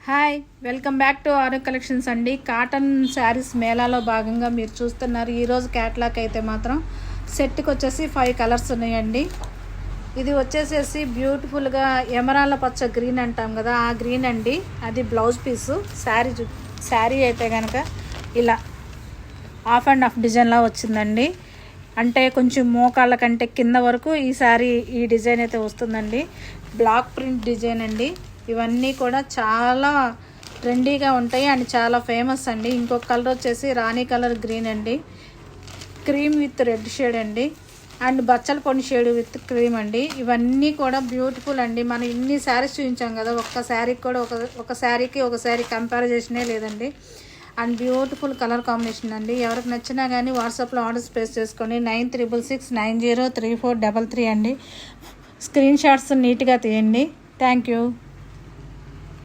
Hi, welcome back to ఆరు collections అండి. Cotton saris మేళాలో భాగంగా మీరు చూస్తున్నారు. ఈరోజు క్యాట్లాగ్ అయితే మాత్రం సెట్కి వచ్చేసి 5 కలర్స్ ఉన్నాయండి. ఇది వచ్చేసేసి బ్యూటిఫుల్గా ఎమరాల పచ్చ గ్రీన్ అంటాం కదా, ఆ గ్రీన్ అండి. అది బ్లౌజ్ పీసు. శారీ అయితే కనుక ఇలా ఆఫ్ అండ్ ఆఫ్ డిజైన్లా వచ్చిందండి. అంటే కొంచెం మోకాళ్ళ కంటే కింద వరకు ఈ డిజైన్ అయితే వస్తుందండి. బ్లాక్ ప్రింట్ డిజైన్ అండి. ఇవన్నీ కూడా చాలా ట్రెండీగా ఉంటాయి అండ్ చాలా ఫేమస్ అండి. ఇంకొక కలర్ వచ్చేసి రాణి కలర్ గ్రీన్ అండి, క్రీమ్ విత్ రెడ్ షేడ్ అండి, అండ్ బచ్చల పొడి షేడ్ విత్ క్రీమ్ అండి. ఇవన్నీ కూడా బ్యూటిఫుల్ అండి. మనం ఇన్ని శారీస్ చూపించాం కదా, ఒక్క శారీకి కూడా ఒక శారీ కంపారిజనే లేదండి. అండ్ బ్యూటిఫుల్ కలర్ కాంబినేషన్ అండి. ఎవరికి నచ్చినా కానీ వాట్సాప్లో ఆర్డర్స్ ప్లేస్ చేసుకోండి. 9669034333 అండి. స్క్రీన్ షాట్స్ నీట్గా తీయండి. Thank you.